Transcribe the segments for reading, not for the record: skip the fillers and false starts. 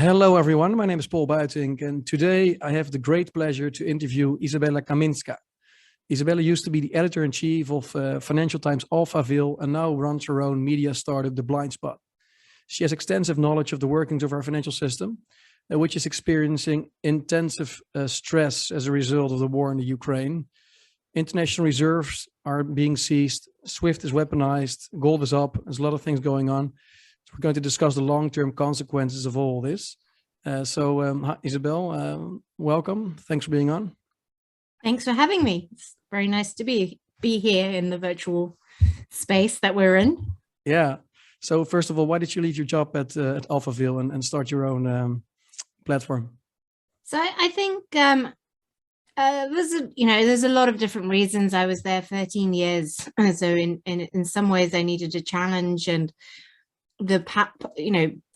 Hello, everyone. My name is Paul Buitink, and today I have the great pleasure to interview Izabella Kaminska. Izabella used to be the editor-in-chief of Financial Times Alphaville and now runs her own media startup, The Blind Spot. She has extensive knowledge of the workings of our financial system, which is experiencing intensive stress as a result of the war in the Ukraine. International reserves are being seized, SWIFT is weaponized, gold is up, there's a lot of things going on. So we're going to discuss the long-term consequences of all this. Hi, Isabel, welcome. Thanks for being on. Thanks for having me. It's very nice to be here in the virtual space that we're in. Yeah. So first of all, why did you leave your job at Alphaville and start your own platform? So I think there's a lot of different reasons. I was there 13 years, so in some ways I needed a challenge, and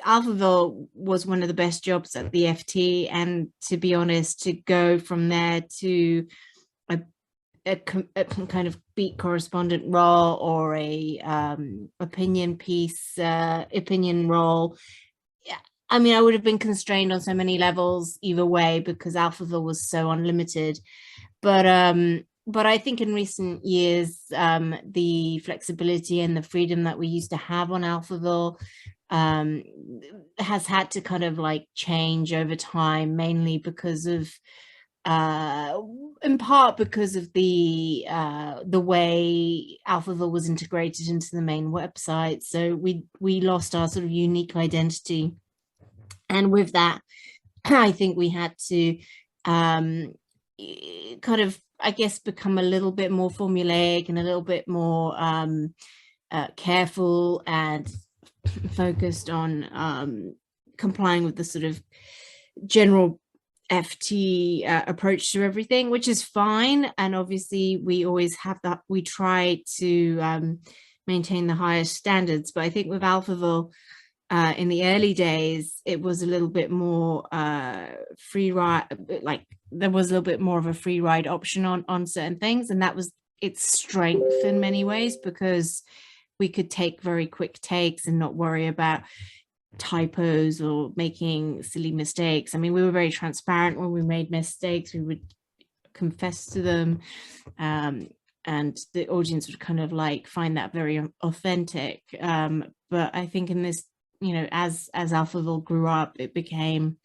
Alphaville was one of the best jobs at the FT, and to be honest, to go from there to a kind of beat correspondent role or a opinion role, I mean, I would have been constrained on so many levels either way because Alphaville was so unlimited. But I think in recent years, the flexibility and the freedom that we used to have on Alphaville has had to kind of like change over time, mainly because of, in part because of the way Alphaville was integrated into the main website. So we lost our sort of unique identity. And with that, I think we had to kind of, I guess, become a little bit more formulaic and a little bit more careful and focused on complying with the sort of general FT approach to everything, which is fine. And obviously we always have that, we try to maintain the highest standards. But I think with Alphaville, in the early days, it was a little bit more free ride, like there was a little bit more of a free ride option on certain things. And that was its strength in many ways, because we could take very quick takes and not worry about typos or making silly mistakes. I mean, we were very transparent when we made mistakes. We would confess to them, and the audience would kind of like find that very authentic. But I think in this, as Alphaville grew up, it became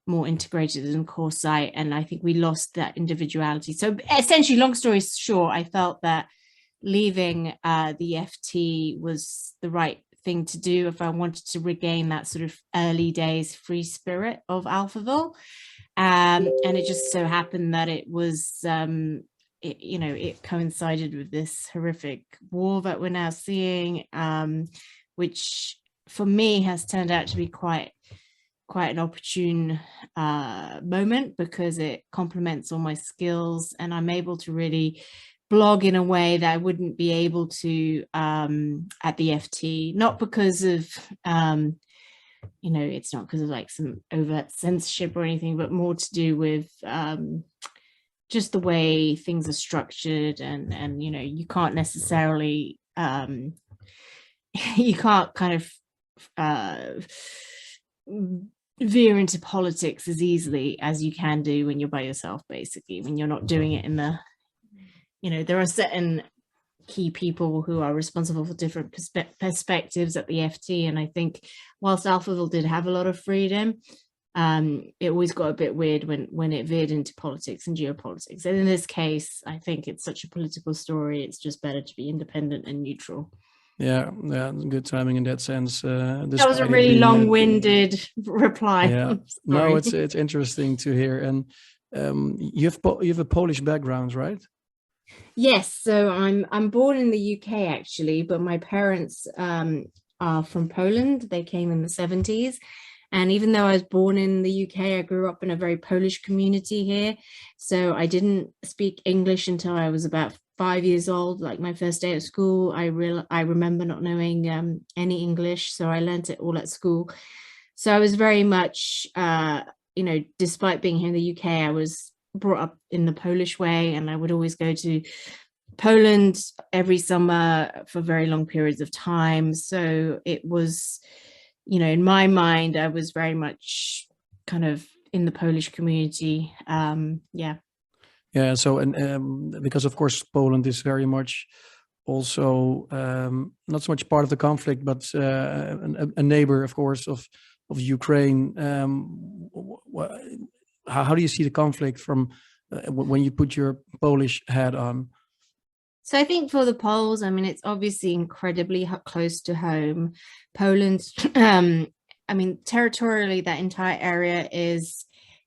more integrated in core site, and I think we lost that individuality. So essentially, long story short, I felt that leaving the FT was the right thing to do if I wanted to regain that sort of early days free spirit of Alphaville. And it just so happened that it was it coincided with this horrific war that we're now seeing, which for me has turned out to be quite an opportune moment, because it complements all my skills and I'm able to really blog in a way that I wouldn't be able to at the FT, not because of it's not because of like some overt censorship or anything, but more to do with just the way things are structured, and you can't necessarily you can't kind of veer into politics as easily as you can do when you're by yourself, basically, when you're not doing it in the, there are certain key people who are responsible for different perspectives at the FT. And I think whilst Alphaville did have a lot of freedom, it always got a bit weird when it veered into politics and geopolitics. And in this case, I think it's such a political story. It's just better to be independent and neutral. Yeah, good timing in that sense. That was a really long-winded reply. Yeah, no, it's interesting to hear. And you have a Polish background, right? Yes, so I'm born in the UK actually, but my parents are from Poland. They came in the 70s. And even though I was born in the UK, I grew up in a very Polish community here. So I didn't speak English until I was about 5 years old. Like my first day at school, I remember not knowing any English. So I learned it all at school. So I was very much, despite being here in the UK, I was brought up in the Polish way, and I would always go to Poland every summer for very long periods of time. So it was you know, in my mind, I was very much kind of in the Polish community. Yeah. Yeah. So, and because of course Poland is very much also not so much part of the conflict, but a neighbor, of course, of Ukraine. How do you see the conflict from when you put your Polish hat on? So I think for the Poles, I mean, it's obviously incredibly close to home. Poland, I mean, territorially, that entire area is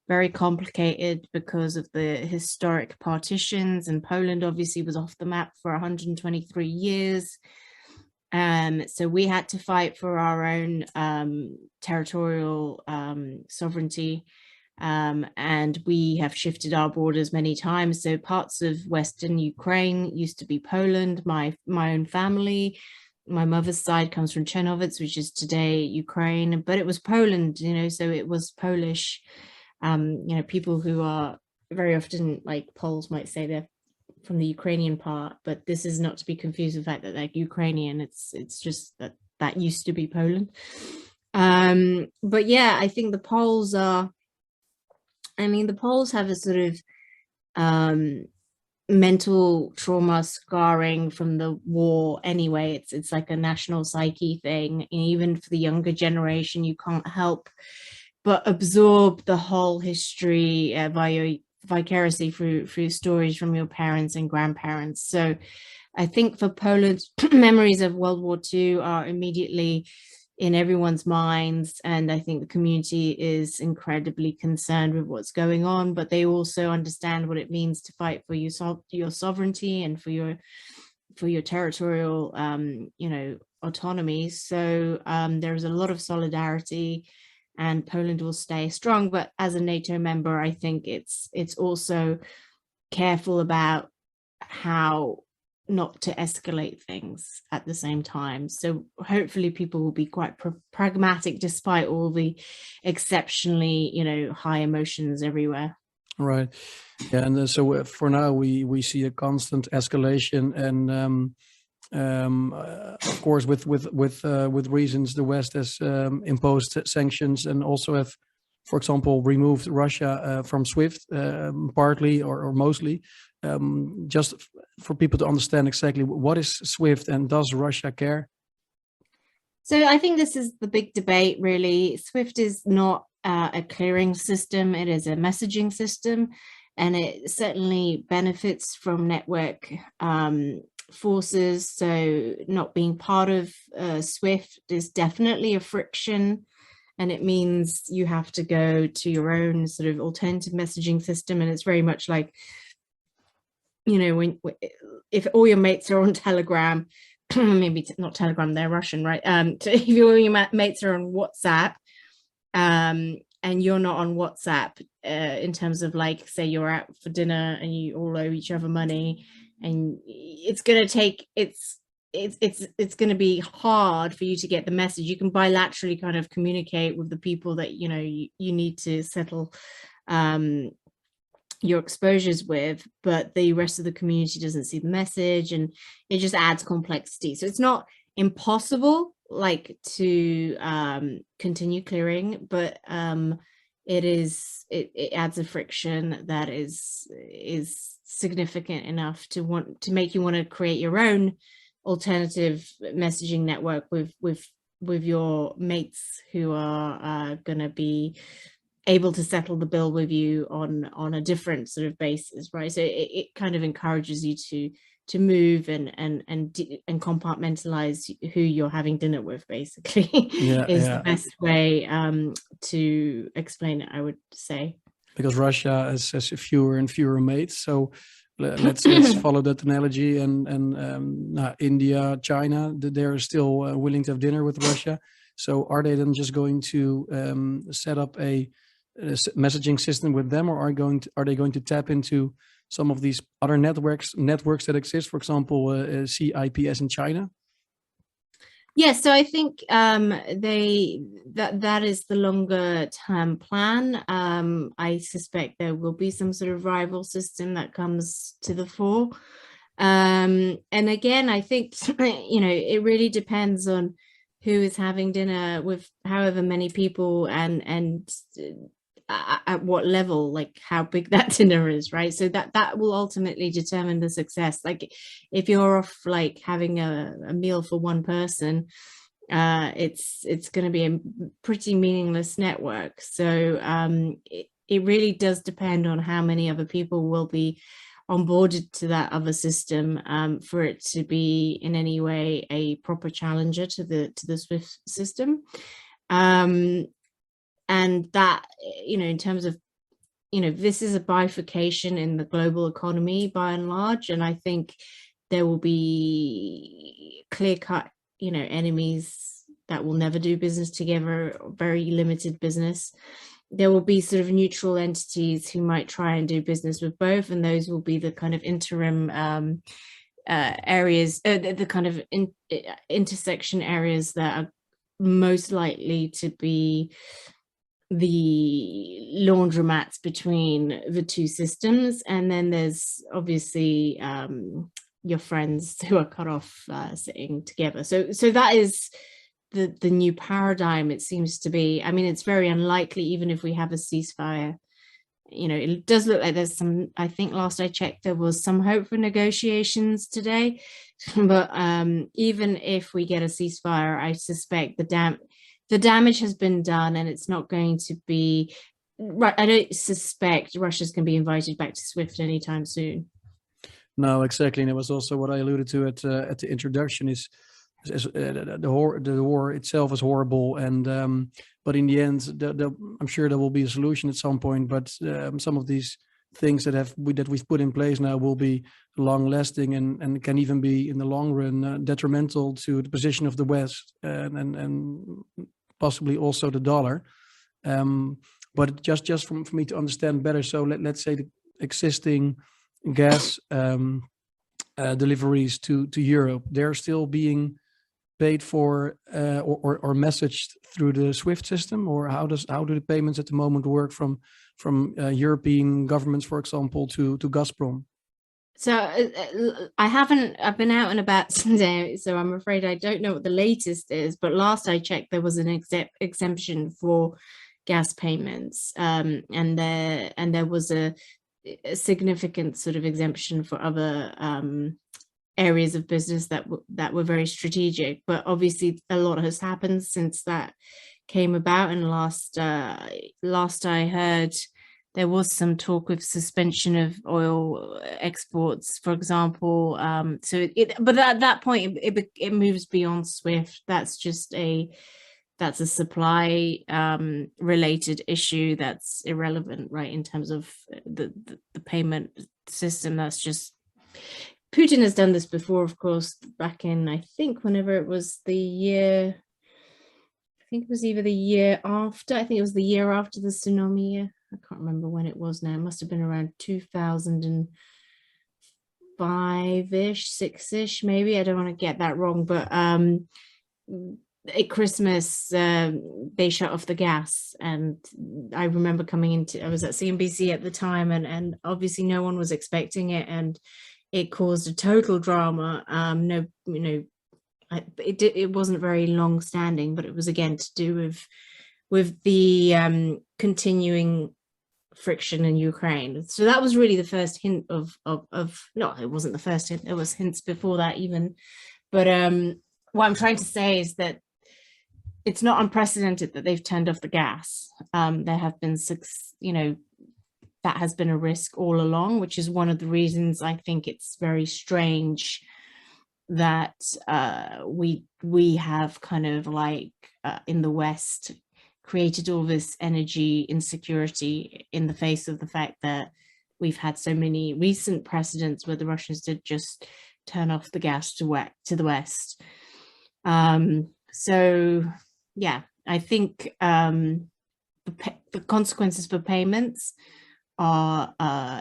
very complicated because of the historic partitions, and Poland obviously was off the map for 123 years. So we had to fight for our own territorial sovereignty. And we have shifted our borders many times. So parts of Western Ukraine used to be Poland. My own family, my mother's side comes from Chernobyl, which is today Ukraine, but it was Poland, you know, so it was Polish. You know, people who are very often, like Poles might say they're from the Ukrainian part, but this is not to be confused with the fact that they're Ukrainian. It's just that used to be Poland. But yeah, I think the Poles are, I mean, the Poles have a sort of mental trauma scarring from the war anyway. It's like a national psyche thing. And even for the younger generation, you can't help but absorb the whole history vicariously through stories from your parents and grandparents. So I think for Poland, memories of World War II are immediately in everyone's minds, and I think the community is incredibly concerned with what's going on, but they also understand what it means to fight for your sovereignty and for your territorial you know, autonomy. So there's a lot of solidarity, and Poland will stay strong. But as a NATO member, I think it's also careful about how not to escalate things at the same time. So hopefully people will be quite pragmatic despite all the exceptionally, you know, high emotions everywhere. Right. Yeah. And so for now, we see a constant escalation, and of course, with reasons, the West has imposed sanctions, and also have, for example, removed Russia from SWIFT, partly or mostly. Just for people to understand exactly what is SWIFT and does Russia care? So I think this is the big debate, really. SWIFT is not a clearing system, it is a messaging system, and it certainly benefits from network forces. So not being part of SWIFT is definitely a friction, and it means you have to go to your own sort of alternative messaging system. And it's very much like, you know, if all your mates are on Telegram, maybe not Telegram, they're Russian, right? If all your mates are on WhatsApp, and you're not on WhatsApp, in terms of, like, say you're out for dinner and you all owe each other money, and it's going to take, it's going to be hard for you to get the message. You can bilaterally kind of communicate with the people that, you know, you need to settle your exposures with, but the rest of the community doesn't see the message, and it just adds complexity. So it's not impossible, like, to continue clearing, but it adds a friction that is significant enough to make you want to create your own alternative messaging network with your mates who are going to be able to settle the bill with you on a different sort of basis, right? So it kind of encourages you to move and compartmentalize who you're having dinner with, basically. Is the best way to explain it, I would say. Because Russia has fewer and fewer mates, so let's follow that analogy. And India, China, they're still willing to have dinner with Russia. So are they then just going to set up a messaging system with them, or are they going to tap into some of these other networks that exist, for example, CIPS in China? Yes, so I think that is the longer term plan. I suspect there will be some sort of rival system that comes to the fore. And again, I think, you know, it really depends on who is having dinner with however many people, and at what level, like how big that dinner is, right? So that will ultimately determine the success. Like if you're off like having a meal for one person, it's going to be a pretty meaningless network. So it really does depend on how many other people will be onboarded to that other system for it to be in any way a proper challenger to the SWIFT system. And that, in terms of, this is a bifurcation in the global economy by and large, and I think there will be clear-cut, enemies that will never do business together, very limited business. There will be sort of neutral entities who might try and do business with both, and those will be the kind of interim areas, the kind of intersection areas that are most likely to be the laundromats between the two systems. And then there's obviously your friends who are cut off sitting together. So that is the new paradigm, it seems to be. I mean, it's very unlikely, even if we have a ceasefire. It does look like there's some, I think last I checked, there was some hope for negotiations today. But even if we get a ceasefire, I suspect the damage has been done, and it's not going to be, I don't suspect Russia's going to be invited back to SWIFT anytime soon. No, exactly. And it was also what I alluded to at the introduction is the war itself is horrible. And but in the end, I'm sure there will be a solution at some point. But some of these things that we've put in place now will be long lasting and can even be in the long run detrimental to the position of the West and possibly also the dollar. But just for me to understand better, so let's say the existing gas deliveries to Europe, they're still being paid for or messaged through the SWIFT system, or how do the payments at the moment work from European governments, for example, to Gazprom? So I've been out and about today, so I'm afraid I don't know what the latest is, but last I checked, there was an exemption for gas payments, and there was a significant sort of exemption for other areas of business that were very strategic. But obviously a lot has happened since that came about, and last I heard, there was some talk of suspension of oil exports, for example. But at that point, it moves beyond SWIFT. That's a supply related issue that's irrelevant, right? In terms of the payment system, that's just, Putin has done this before, of course, back in, I think, whenever it was the year, I think it was either the year after, I think it was the year after the tsunami year. I can't remember when it was now. It must have been around 2005-ish, 6-ish, maybe. I don't want to get that wrong, but at Christmas, they shut off the gas. And I remember I was at CNBC at the time, and obviously no one was expecting it. And it caused a total drama. It wasn't very long standing, but it was again to do with the continuing friction in Ukraine. So that was really the first hint of no, it wasn't the first hint, there was hints before that even. But what I'm trying to say is that it's not unprecedented that they've turned off the gas. There have been that has been a risk all along, which is one of the reasons I think it's very strange that we have kind of like in the West created all this energy insecurity in the face of the fact that we've had so many recent precedents where the Russians did just turn off the gas to the West. So yeah, I think the consequences for payments are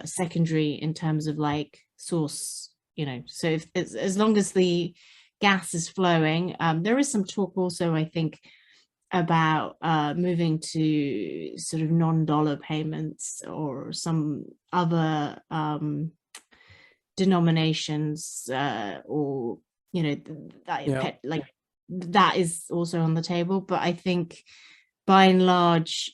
secondary in terms of like source, so if as long as the gas is flowing, there is some talk also, I think, about moving to sort of non-dollar payments or some other denominations, or like that is also on the table. But I think by and large,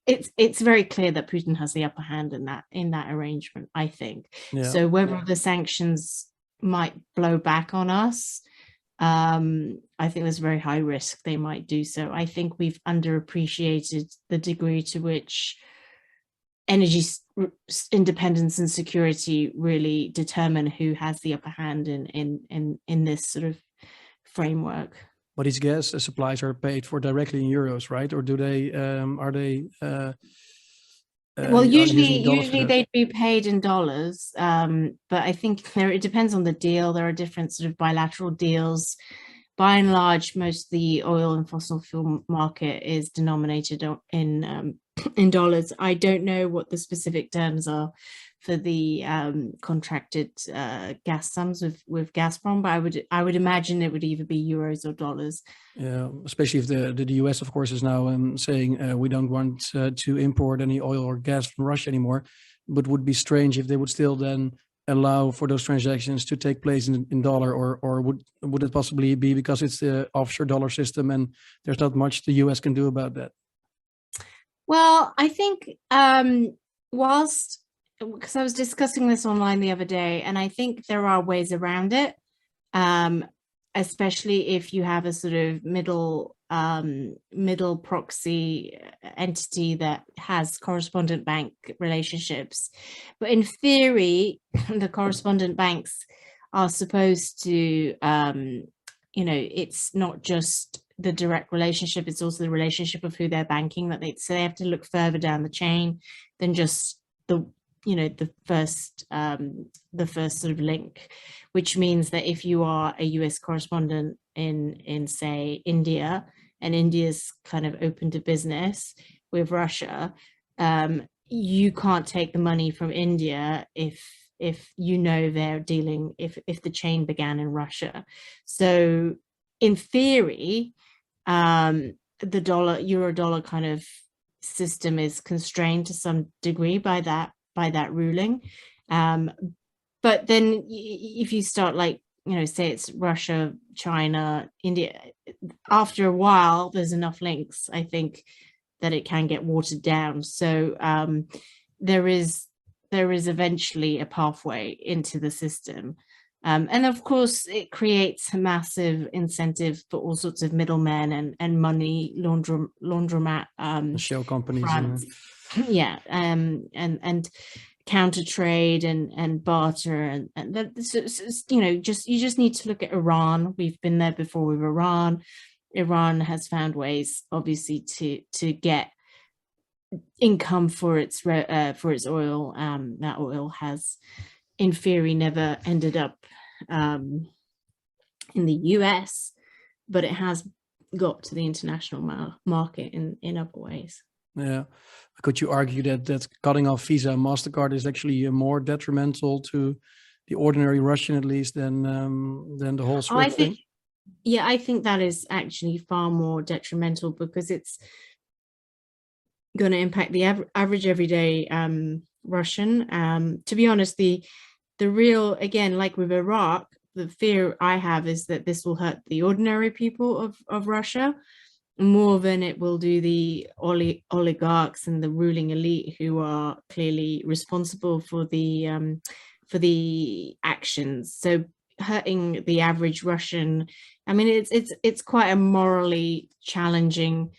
it's very clear that Putin has the upper hand in that arrangement, I think. Yeah. So whether the sanctions might blow back on us, I think there's a very high risk they might do so. I think we've underappreciated the degree to which energy independence and security really determine who has the upper hand in this sort of framework. But these gas supplies are paid for directly in euros, right? Or do they are they? Well, usually they'd be paid in dollars, but I think it depends on the deal. There are different sort of bilateral deals. By and large, most of the oil and fossil fuel market is denominated in dollars. I don't know what the specific terms are for the contracted gas sums with Gazprom, but I would imagine it would either be euros or dollars. Yeah, especially if the US, of course, is now saying we don't want to import any oil or gas from Russia anymore. But would be strange if they would still then allow for those transactions to take place in dollar, or would it possibly be because it's the offshore dollar system and there's not much the US can do about that? Well, I think because I was discussing this online the other day, and I think there are ways around it, especially if you have a sort of middle proxy entity that has correspondent bank relationships. But in theory, the correspondent banks are supposed to, it's not just the direct relationship, it's also the relationship of who they're banking, so they have to look further down the chain than just the first sort of link, which means that if you are a US correspondent in say India, and India's kind of open to business with Russia, you can't take the money from India if they're dealing, if the chain began in Russia. So in theory, the euro-dollar kind of system is constrained to some degree by that ruling. But then if you start say it's Russia, China, India, after a while, there's enough links, I think, that it can get watered down. So there is eventually a pathway into the system. And of course, it creates a massive incentive for all sorts of middlemen and money laundromat shell companies. Yeah, and counter trade and barter and that, you just need to look at Iran. We've been there before with Iran. Iran has found ways, obviously, to get income for its oil. That oil has, in theory, never ended up in the US, but it has got to the international market in other ways. Yeah. Could you argue that cutting off Visa and Mastercard is actually more detrimental to the ordinary Russian, at least, than the whole SWIFT thing? Yeah, I think that is actually far more detrimental, because it's going to impact the average everyday Russian. To be honest, the real, again, like with Iraq, the fear I have is that this will hurt the ordinary people of Russia more than it will do the oligarchs and the ruling elite, who are clearly responsible for the actions. So hurting the average Russian, I mean, it's quite a morally challenging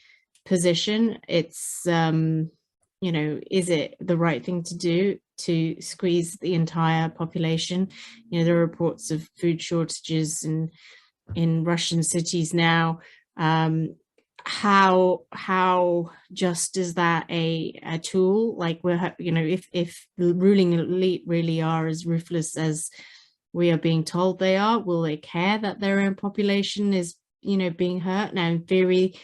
position. It's is it the right thing to do to squeeze the entire population? There are reports of food shortages in Russian cities now. How just is that a tool? Like, if the ruling elite really are as ruthless as we are being told they are, will they care that their own population is being hurt? Now, in theory,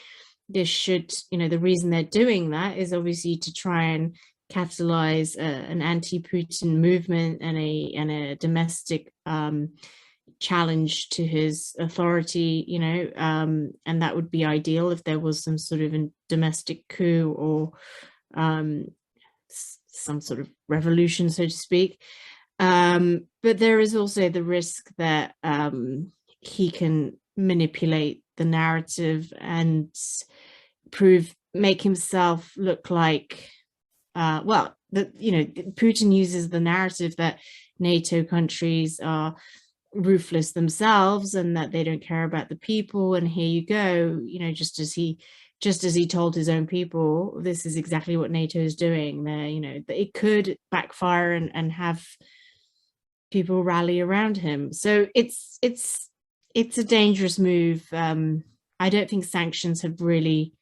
this should, the reason they're doing that is obviously to try and catalyze an anti-Putin movement and a domestic challenge to his authority, and that would be ideal if there was some sort of a domestic coup or some sort of revolution, so to speak. But there is also the risk that he can manipulate the narrative and make himself look like, Putin uses the narrative that NATO countries are ruthless themselves and that they don't care about the people. And here you go, just as he told his own people, this is exactly what NATO is doing. There, it could backfire and have people rally around him. So it's a dangerous move. I don't think sanctions have really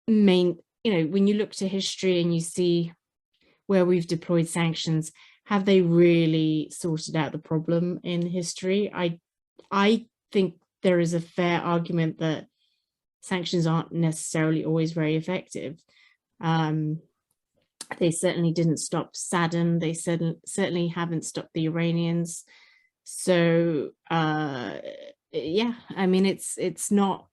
when you look to history and you see where we've deployed sanctions, have they really sorted out the problem in history? I think there is a fair argument that sanctions aren't necessarily always very effective. They certainly didn't stop Saddam. They certainly haven't stopped the Iranians. So yeah, I mean, it's not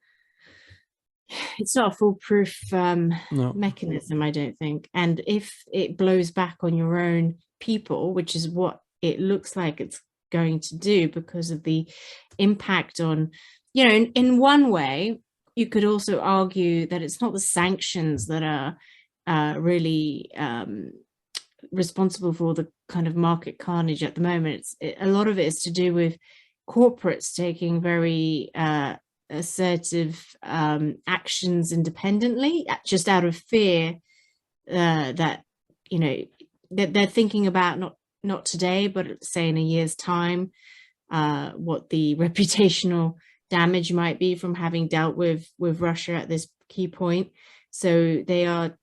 a foolproof mechanism, I don't think. And if it blows back on your own people, which is what it looks like it's going to do because of the impact on, in one way, you could also argue that it's not the sanctions that are really responsible for the kind of market carnage at the moment. A lot of it is to do with corporates taking very assertive actions independently, just out of fear that they're thinking about not today, but say in a year's time, what the reputational damage might be from having dealt with Russia at this key point. So they are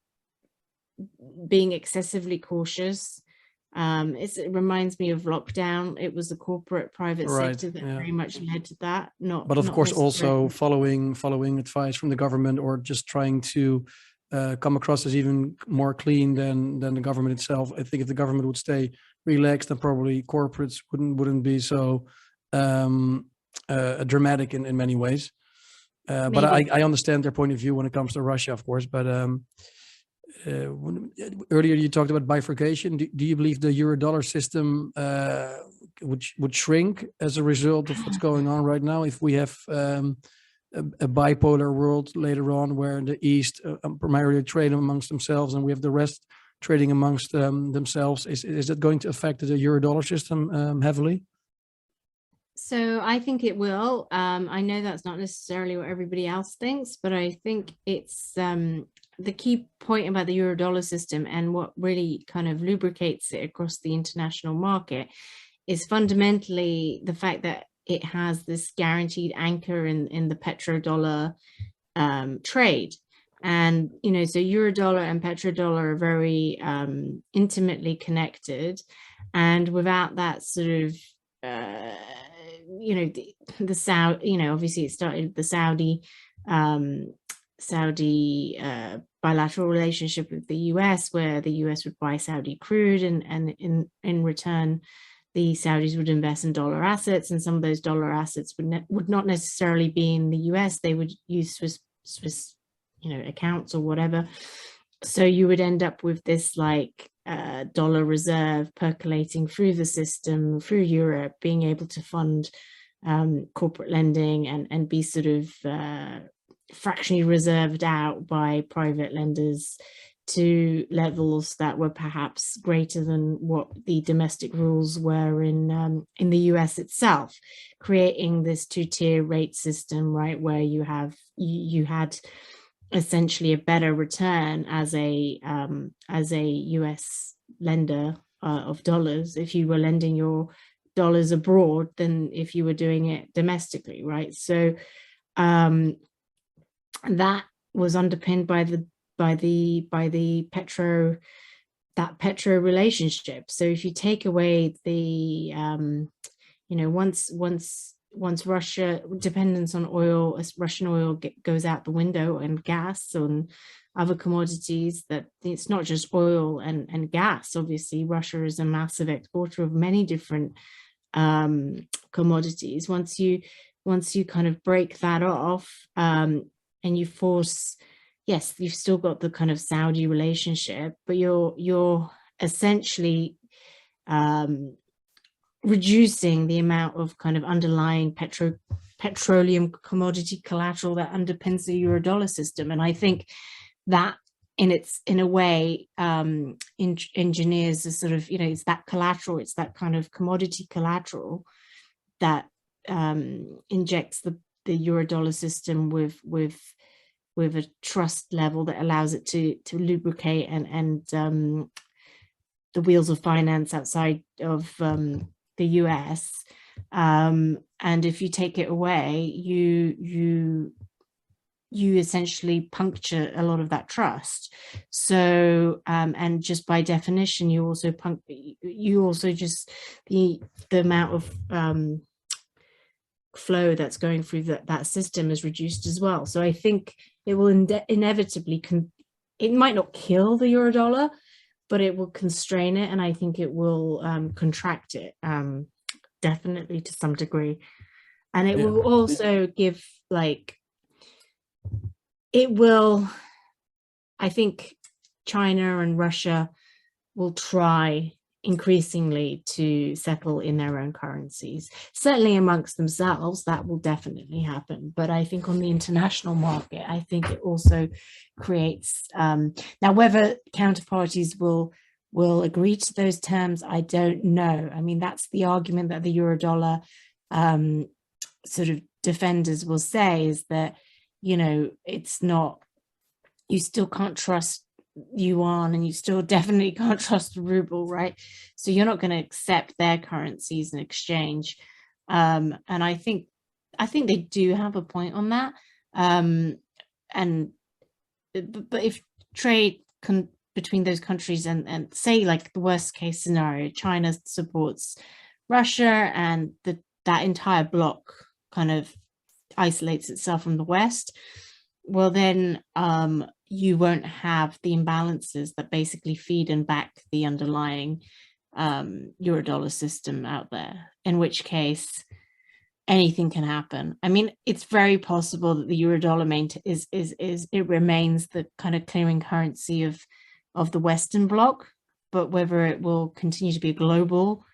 being excessively cautious. It reminds me of lockdown. It was the corporate private sector that very much led to that. But of course, also following advice from the government, or just trying to come across as even more clean than the government itself. I think if the government would stay relaxed, then probably corporates wouldn't be so dramatic in many ways. But I understand their point of view when it comes to Russia, of course. But earlier you talked about bifurcation. Do you believe the eurodollar system would shrink as a result of what's going on right now, if we have a bipolar world later on, where the East primarily trade amongst themselves and we have the rest trading amongst themselves? Is that going to affect the eurodollar system heavily? So I think it will. I know that's not necessarily what everybody else thinks, but I think it's the key point about the eurodollar system, and what really kind of lubricates it across the international market, is fundamentally the fact that it has this guaranteed anchor in the petrodollar trade. And, so eurodollar and petrodollar are very intimately connected. And without that sort of, the Saudi, obviously it started with the Saudi bilateral relationship with the US, where the US would buy Saudi crude, and in return, the Saudis would invest in dollar assets, and some of those dollar assets would not necessarily be in the US. They would use Swiss accounts or whatever. So you would end up with this dollar reserve percolating through the system, through Europe, being able to fund corporate lending and be sort of fractionally reserved out by private lenders to levels that were perhaps greater than what the domestic rules were in the US itself, creating this two-tier rate system, right, where you had essentially a better return as a US lender of dollars if you were lending your dollars abroad than if you were doing it domestically, right? So that was underpinned by the petro relationship. So if you take away the once Russia dependence on oil, as Russian oil goes out the window, and gas and other commodities, that it's not just oil and gas. Obviously, Russia is a massive exporter of many different commodities. Once you kind of break that off, and you force, yes, you've still got the kind of Saudi relationship, but you're essentially reducing the amount of kind of underlying petroleum commodity collateral that underpins the eurodollar system. And I think that in a way engineers a sort of, it's that collateral, it's that kind of commodity collateral that injects the eurodollar system with a trust level that allows it to lubricate and the wheels of finance outside of the US. And if you take it away, you essentially puncture a lot of that trust. So and just by definition, you also just the amount of flow that's going through that system is reduced as well. So I think it will inevitably it might not kill the eurodollar, but it will constrain it, and I think it will contract it definitely to some degree. And it will also give I think China and Russia will try increasingly to settle in their own currencies. Certainly amongst themselves, that will definitely happen. But I think on the international market, I think it also creates, now whether counterparties will agree to those terms, I don't know. I mean, that's the argument that the eurodollar sort of defenders will say, is that, it's not, you still can't trust yuan, and you still definitely can't trust the ruble, right? So you're not going to accept their currencies in exchange. And I think they do have a point on that. But if trade between those countries and say, like, the worst case scenario, China supports Russia and that entire bloc kind of isolates itself from the West, well then you won't have the imbalances that basically feed and back the underlying eurodollar system out there, in which case anything can happen. I mean, it's very possible that the eurodollar it remains the kind of clearing currency of the Western bloc, but whether it will continue to be a global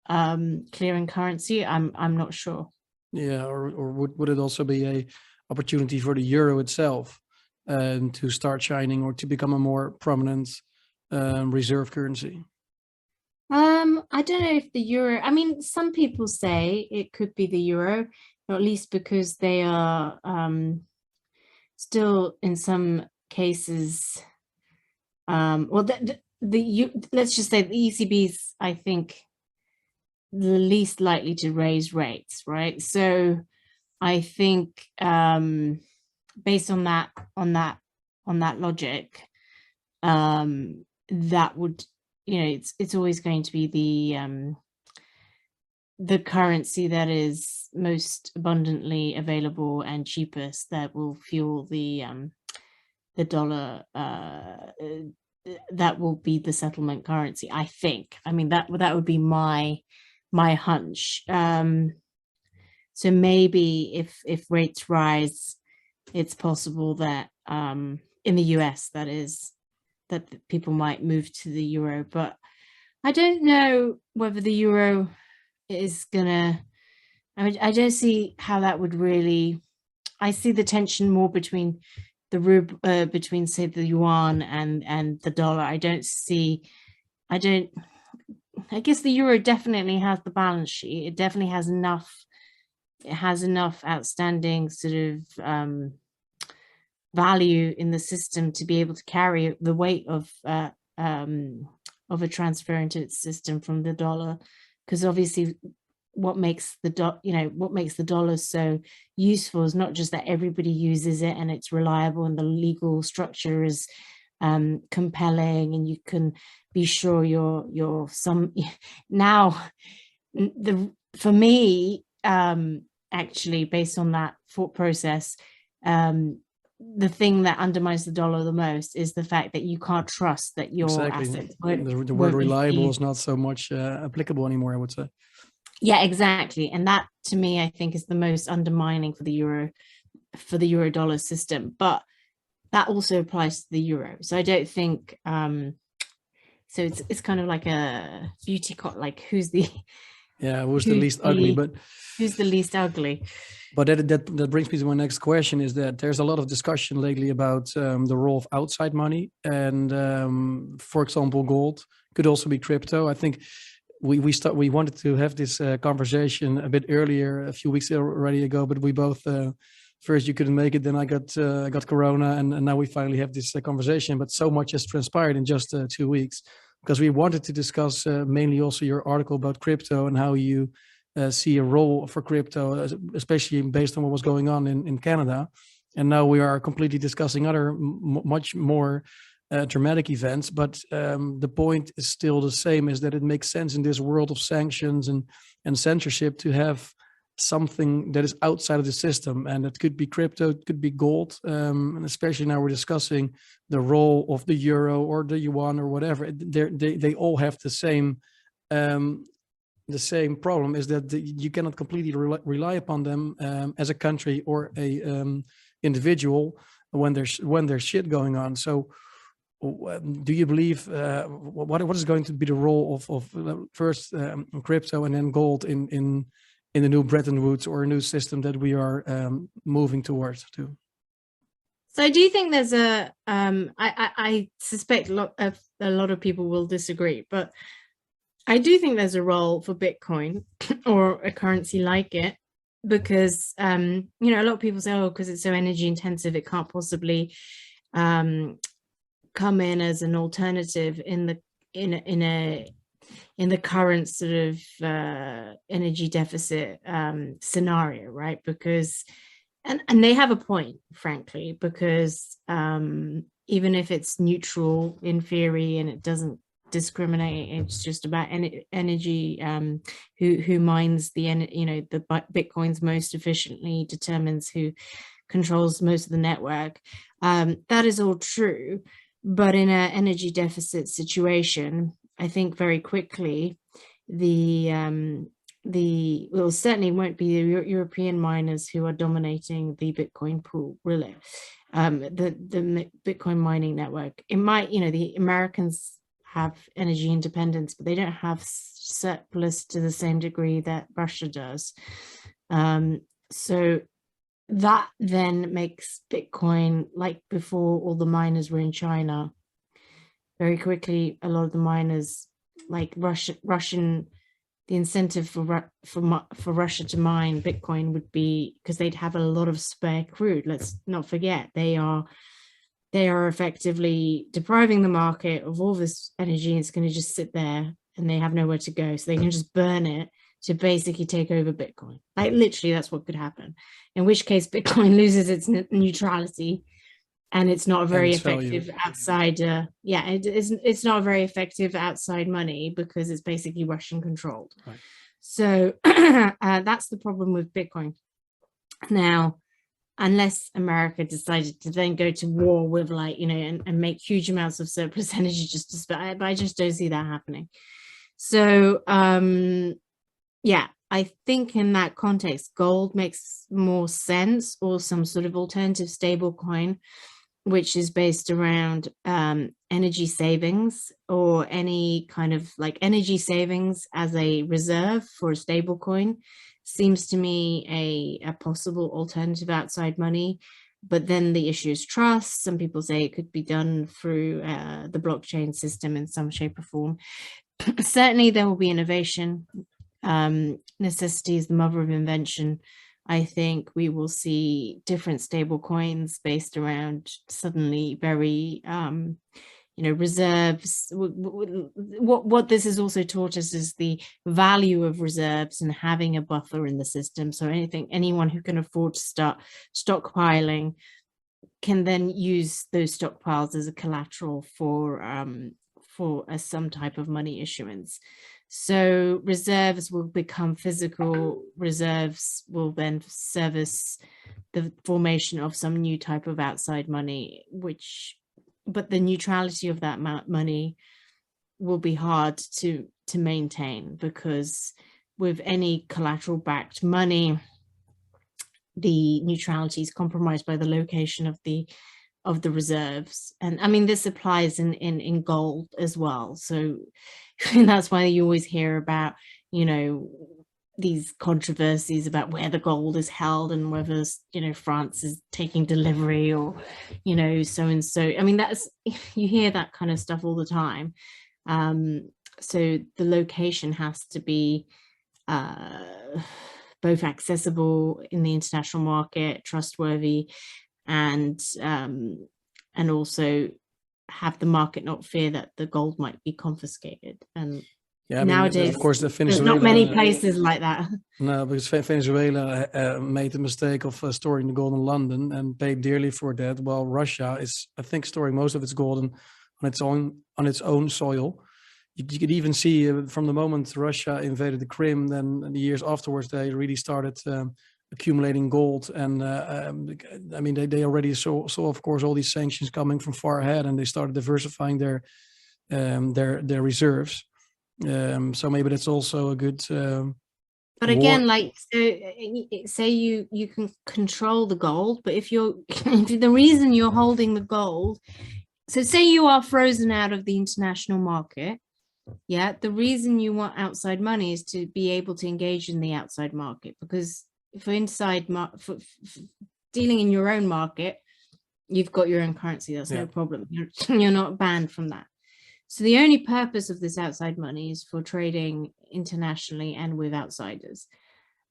clearing currency, I'm not sure. Yeah, or would it also be a opportunity for the euro itself to start shining, or to become a more prominent reserve currency? I don't know if the euro, I mean, some people say it could be the euro, or at least because they are still in some cases, well, let's just say the ECB's, I think, the least likely to raise rates, right? So I think based on that logic, that would, it's always going to be the currency that is most abundantly available and cheapest that will fuel the dollar. That will be the settlement currency, I think. I mean, that would be my hunch. So maybe if rates rise, it's possible that in the US, that is, that people might move to the euro. But I don't know whether the euro is gonna, I mean, I don't see how that would really, I see the tension more between the ruble, between, say, the yuan and the dollar. I guess the euro definitely has the balance sheet. It definitely has enough. It has enough outstanding sort of value in the system to be able to carry the weight of a transfer into its system from the dollar. Because obviously, what makes the dollar so useful is not just that everybody uses it and it's reliable and the legal structure is compelling, and you can be sure you're some now. For me, actually, based on that thought process, the thing that undermines the dollar the most is the fact that you can't trust that your assets the word reliable is not so much applicable anymore, I would say. Yeah, exactly. And that, to me, I think is the most undermining for the euro dollar system. But that also applies to the euro. So I don't think So it's kind of like a beauty like who's the who's the least ugly, but who's the least ugly. But that brings me to my next question, is that there's a lot of discussion lately about the role of outside money, and for example, gold could also be crypto. I think we wanted to have this conversation a bit earlier, a few weeks already ago, but we both first you couldn't make it, then I got corona, and now we finally have this conversation. But so much has transpired in just 2 weeks, because we wanted to discuss mainly also your article about crypto and how you see a role for crypto, especially based on what was going on in Canada. And now we are completely discussing other much more dramatic events. But the point is still the same, is that it makes sense in this world of sanctions and censorship to have something that is outside of the system. And it could be crypto, it could be gold. And especially now we're discussing the role of the euro or the yuan or whatever. They all have the same problem, is that you cannot completely rely upon them as a country or a individual when there's shit going on. So do you believe what is going to be the role of first crypto and then gold in the new Bretton Woods or a new system that we are moving towards to? So I do think there's I suspect a lot of people will disagree, but I do think there's a role for Bitcoin or a currency like it, because, a lot of people say, oh, because it's so energy intensive, it can't possibly come in as an alternative in the current sort of energy deficit scenario, right? Because, and they have a point, frankly, because even if it's neutral in theory and it doesn't discriminate, it's just about energy, who mines the Bitcoins most efficiently determines who controls most of the network. That is all true, but in an energy deficit situation, I think very quickly well, certainly won't be the European miners who are dominating the Bitcoin pool, really. The Bitcoin mining network, it might, the Americans have energy independence, but they don't have surplus to the same degree that Russia does. So that then makes Bitcoin, like before all the miners were in China, very quickly a lot of the miners, like Russian, the incentive for Russia to mine Bitcoin would be because they'd have a lot of spare crude. Let's not forget, they are effectively depriving the market of all this energy. It's going to just sit there and they have nowhere to go. So they can just burn it to basically take over Bitcoin. Like literally that's what could happen. In which case Bitcoin loses its neutrality and it's not a very effective outside. It's not a very effective outside money because it's basically Russian controlled. Right. So that's the problem with Bitcoin. Now, unless America decided to then go to war with and make huge amounts of surplus energy just to spare, but I just don't see that happening. So I think in that context, gold makes more sense, or some sort of alternative stable coin, which is based around energy savings, or any kind of like energy savings as a reserve for a stable coin. Seems to me a possible alternative outside money. But then the issue is trust. Some people say it could be done through the blockchain system in some shape or form. Certainly there will be innovation. Necessity is the mother of invention. I think we will see different stable coins based around suddenly very reserves. What this has also taught us is the value of reserves and having a buffer in the system. So anyone who can afford to start stockpiling can then use those stockpiles as a collateral for some type of money issuance. So reserves will become physical. Reserves will then service the formation of some new type of outside money, but the neutrality of that money will be hard to maintain, because with any collateral backed money, the neutrality is compromised by the location of the the reserves. And I mean, this applies in gold as well. So that's why you always hear about, you know, these controversies about where the gold is held and whether, you know, France is taking delivery or, you know, so and so. I mean, that's, you hear that kind of stuff all the time. So the location has to be both accessible in the international market, trustworthy, and also have the market not fear that the gold might be confiscated. And yeah, I mean, nowadays, of course, there's not many places like that. No, because Venezuela made the mistake of storing the gold in London and paid dearly for that, while Russia is, I think, storing most of its gold on its own soil. You could even see from the moment Russia invaded the Crimea, then the years afterwards, they really started accumulating gold. And I mean, they already saw, of course, all these sanctions coming from far ahead, and they started diversifying their reserves. So maybe that's also a good. But again, like, so say you can control the gold, but if you're the reason you're holding the gold, so say you are frozen out of the international market. Yeah, the reason you want outside money is to be able to engage in the outside market, because for dealing in your own market, you've got your own currency. That's no problem. You're not banned from that. So the only purpose of this outside money is for trading internationally and with outsiders.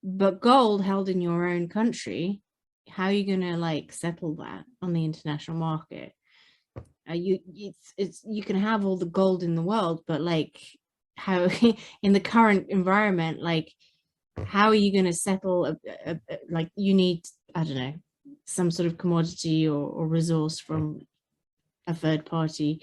But gold held in your own country, how are you going to like settle that on the international market? You can have all the gold in the world, but like how in the current environment, like how are you going to settle like you need, I don't know, some sort of commodity or resource from a third party.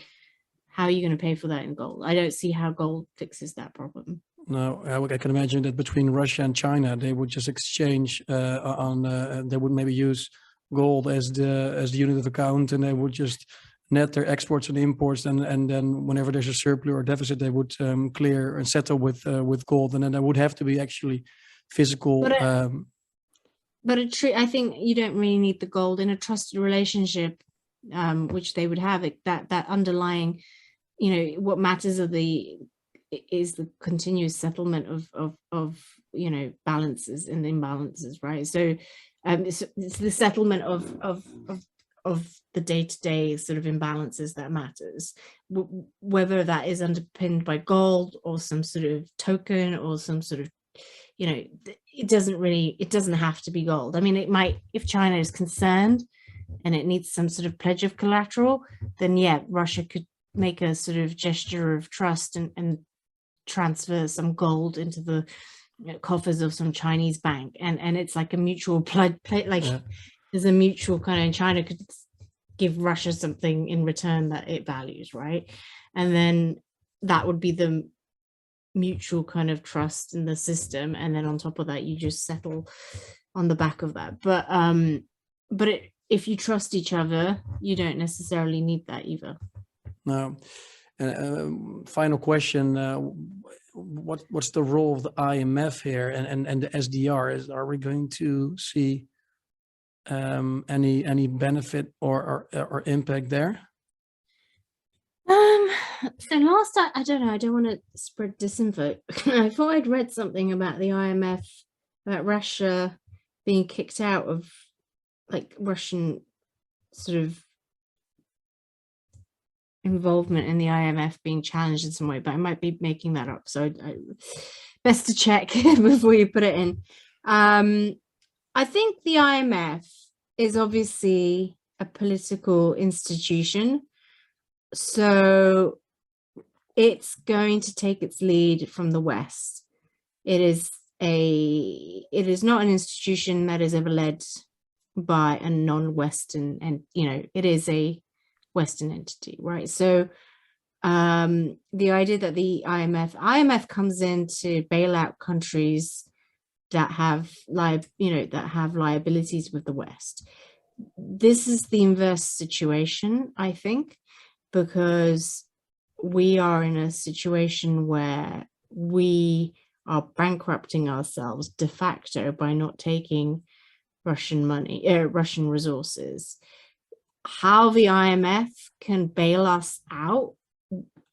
How are you going to pay for that in gold? I don't see how gold fixes that problem. No, I can imagine that between Russia and China, they would just exchange they would maybe use gold as the unit of account, and they would just net their exports and imports, and then whenever there's a surplus or deficit, they would clear and settle with gold, and then there would have to be actually physical. But I think you don't really need the gold in a trusted relationship, which they would have. That underlying, you know, what matters is the continuous settlement of you know, balances and imbalances, right? So it's the settlement of the day-to-day sort of imbalances that matters, whether that is underpinned by gold or some sort of token or some sort of, you know, it doesn't have to be gold. I mean, it might, if China is concerned and it needs some sort of pledge of collateral, then yeah, Russia could make a sort of gesture of trust and transfer some gold into the coffers of some Chinese bank, and it's like a mutual pledge, like there's a mutual kind of, China could give Russia something in return that it values, right? And then that would be the mutual kind of trust in the system, and then on top of that you just settle on the back of that. But if you trust each other, you don't necessarily need that either. No. Final question: what's the role of the IMF here and the SDR? Are we going to see any benefit or impact there? So last I don't know, I don't want to spread disinfo. I thought I'd read something about the IMF, about Russia being kicked out of, like, Russian sort of involvement in the IMF being challenged in some way, but I might be making that up, so best to check before you put it in. I think the IMF is obviously a political institution, so it's going to take its lead from the West. It is not an institution that is ever led by a non-Western, and you know, it is a Western entity, right? So the idea that the IMF comes in to bail out countries that have liabilities with the West. This is the inverse situation, I think, because we are in a situation where we are bankrupting ourselves de facto by not taking Russian money, Russian resources. how the IMF can bail us out,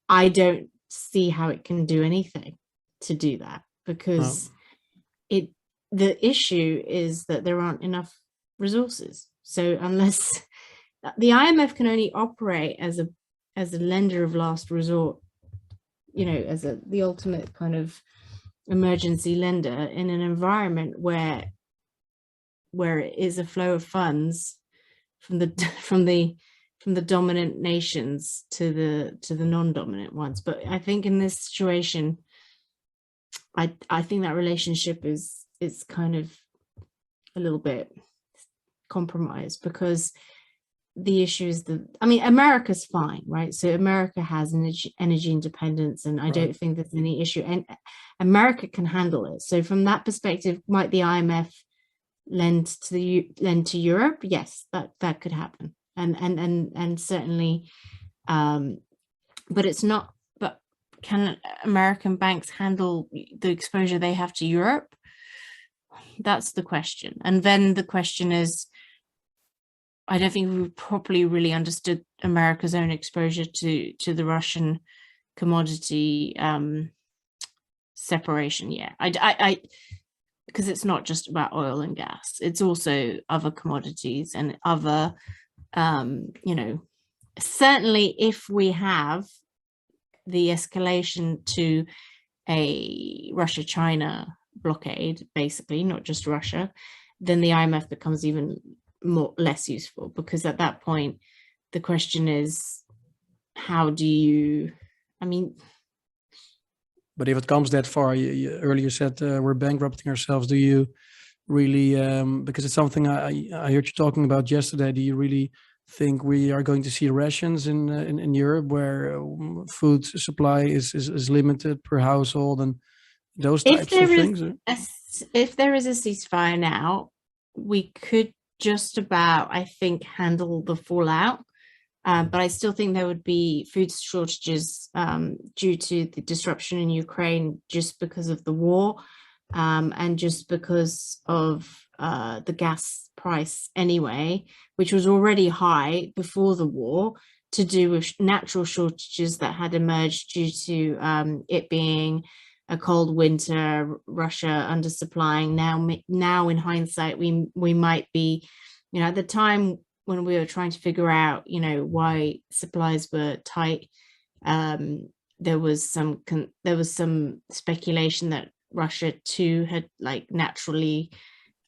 I don't see how it can do anything to do that, because the issue is that there aren't enough resources. So unless the IMF can only operate as a lender of last resort, you know, as the ultimate kind of emergency lender in an environment where it is a flow of funds from the dominant nations to the non-dominant ones. But I think in this situation, I think that relationship is kind of a little bit compromised, because the issue is America's fine, right? So America has energy independence, and I don't think there's any issue, and America can handle it. So from that perspective, might the IMF lend to Europe? Yes, that could happen, and certainly, but it's not. But can American banks handle the exposure they have to Europe? That's the question. And then the question is, I don't think we've properly really understood America's own exposure to the Russian commodity separation yet. I because it's not just about oil and gas, it's also other commodities and other, you know, certainly if we have the escalation to a Russia-China blockade, basically, not just Russia, then the IMF becomes even less useful, because at that point, the question is, how do you, But if it comes that far, you earlier said we're bankrupting ourselves. Do you really, because it's something I heard you talking about yesterday, do you really think we are going to see rations in Europe, where food supply is limited per household and those types of things? If there is a ceasefire now, we could just about, I think, handle the fallout. But I still think there would be food shortages due to the disruption in Ukraine, just because of the war, and just because of the gas price anyway, which was already high before the war, to do with natural shortages that had emerged due to it being a cold winter, Russia undersupplying. Now in hindsight, we might be, you know, at the time when we were trying to figure out, you know, why supplies were tight, there was some speculation that Russia too had, like, naturally,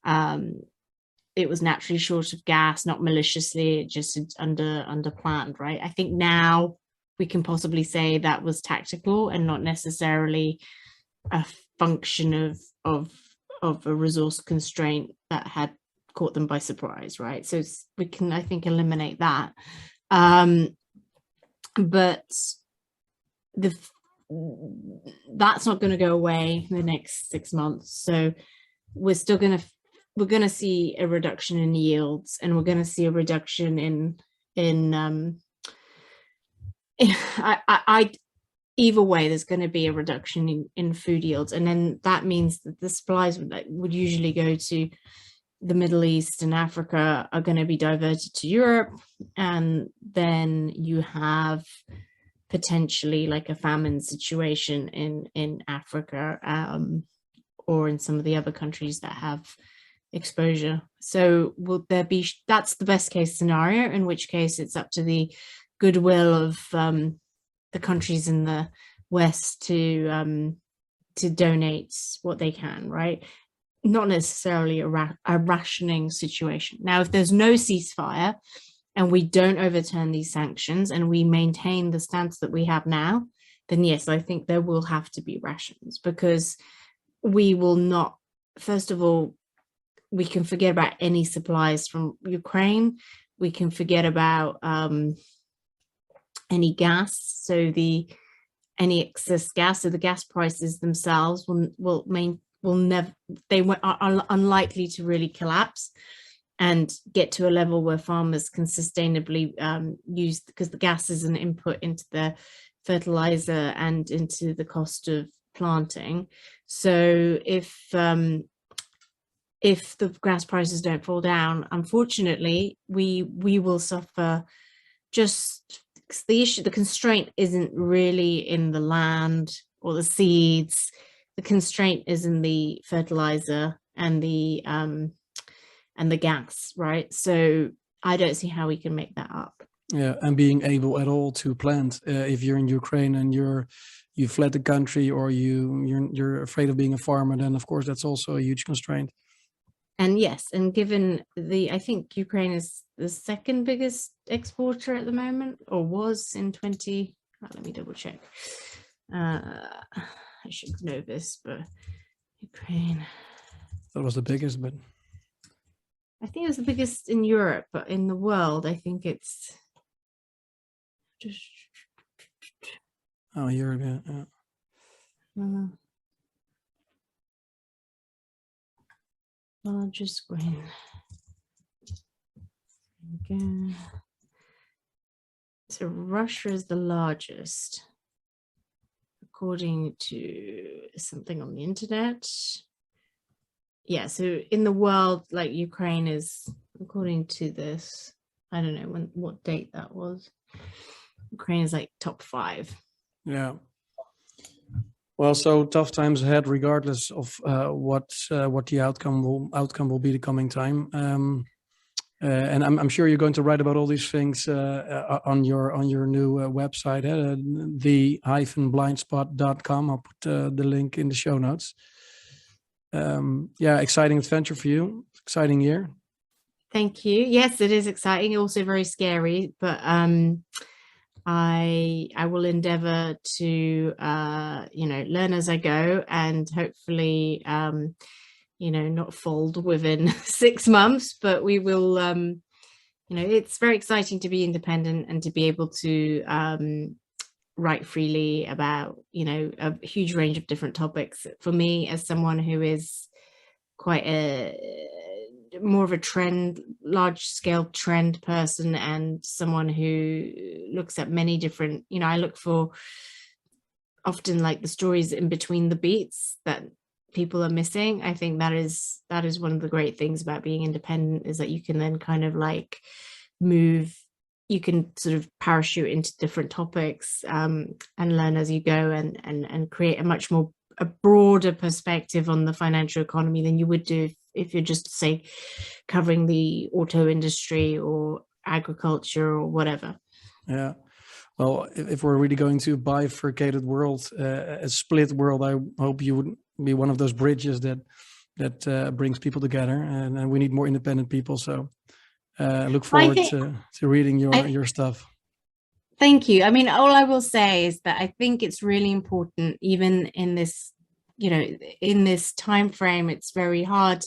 it was naturally short of gas, not maliciously, it just under planned, right? I think now we can possibly say that was tactical and not necessarily a function of a resource constraint that had caught them by surprise, right? So we can, I think, eliminate that. But that's not going to go away in the next 6 months. So we're going to see a reduction in yields, and we're going to see a reduction in either way, there's going to be a reduction in food yields, and then that means that the supplies would usually go to the Middle East and Africa are going to be diverted to Europe, and then you have potentially like a famine situation in Africa, or in some of the other countries that have exposure. So will there be, that's the best case scenario, in which case it's up to the goodwill of the countries in the West to donate what they can, right? Not necessarily a rationing situation. Now, if there's no ceasefire and we don't overturn these sanctions and we maintain the stance that we have now, then yes, I think there will have to be rations, because we will not, first of all, we can forget about any supplies from Ukraine. We can forget about any gas. So any excess gas, so the gas prices themselves are unlikely to really collapse and get to a level where farmers can sustainably use, because the gas is an input into the fertilizer and into the cost of planting. So if if the gas prices don't fall down, unfortunately, we will suffer. Just the constraint isn't really in the land or the seeds. The constraint is in the fertilizer and the gas, right? So I don't see how we can make that up. Yeah, and being able at all to plant. If you're in Ukraine and you fled the country, or you're afraid of being a farmer, then of course that's also a huge constraint. And yes, and given I think Ukraine is the second biggest exporter at the moment, or was in 20. Let me double check. I should know this, but Ukraine. That was the biggest, but I think it was the biggest in Europe, but in the world, I think it's just. Oh, Europe, yeah. Largest grain. Okay. So Russia is the largest, according to something on the internet. Yeah, so in the world, like Ukraine is, according to this, I don't know what date that was. Ukraine is like top 5. Yeah. Well, so tough times ahead, regardless of what the outcome will be the coming time. And I'm sure you're going to write about all these things on your new website, the-blindspot.com. I'll put the link in the show notes. Yeah, exciting adventure for you. Exciting year. Thank you. Yes, it is exciting. Also very scary, but I will endeavor to learn as I go, and hopefully not fold within 6 months, but we will it's very exciting to be independent and to be able to write freely about a huge range of different topics. For me, as someone who is quite more of a large scale trend person, and someone who looks at many different, I look for often like the stories in between the beats that people are missing. I think that is one of the great things about being independent, is that you can then kind of like you can sort of parachute into different topics and learn as you go, and create a broader perspective on the financial economy than you would do if you're just, say, covering the auto industry or agriculture or whatever. Yeah. Well, if we're really going to a bifurcated world, a split world, I hope you would be one of those bridges that brings people together, and we need more independent people. So look forward to reading your stuff. Thank you. I mean, all I will say is that I think it's really important, even in this, in this time frame, it's very hard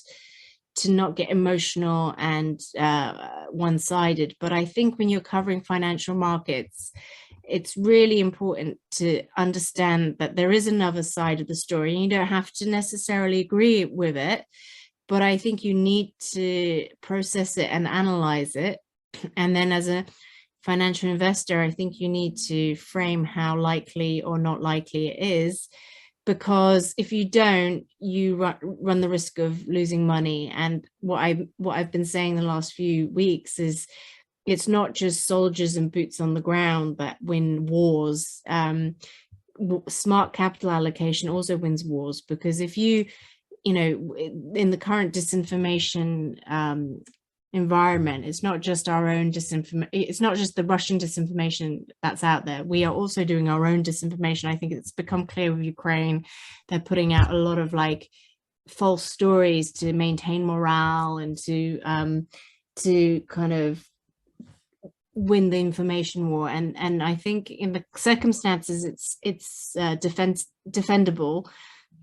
to not get emotional and one-sided. But I think when you're covering financial markets, it's really important to understand that there is another side of the story, and you don't have to necessarily agree with it, but I think you need to process it and analyze it. And then as a financial investor, I think you need to frame how likely or not likely it is, because if you don't, you run the risk of losing money. And what I've been saying the last few weeks is, it's not just soldiers and boots on the ground that win wars. Smart capital allocation also wins wars, because if you in the current disinformation environment, it's not just our own disinformation, it's not just the Russian disinformation that's out there. We are also doing our own disinformation. I think it's become clear with Ukraine. They're putting out a lot of like false stories to maintain morale and to kind of win the information war. And I think in the circumstances it's defendable,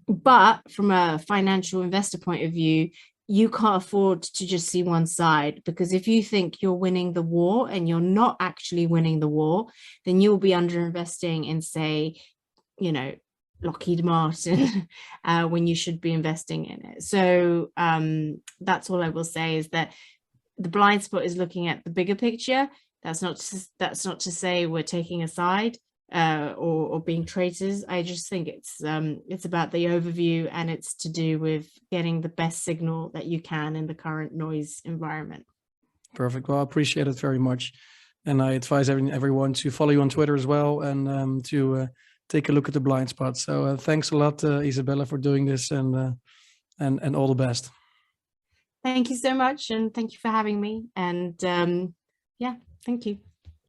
but from a financial investor point of view, you can't afford to just see one side, because if you think you're winning the war and you're not actually winning the war, then you'll be underinvesting in, say, Lockheed Martin when you should be investing in it. So that's all I will say, is that the blind spot is looking at the bigger picture. That's not to say we're taking a side. or being traitors. I just think it's about the overview, and it's to do with getting the best signal that you can in the current noise environment. Perfect. Well, I appreciate it very much. And I advise everyone to follow you on Twitter as well, and to take a look at the blind spot. So thanks a lot, Izabella, for doing this, and all the best. Thank you so much, and thank you for having me. And yeah, thank you.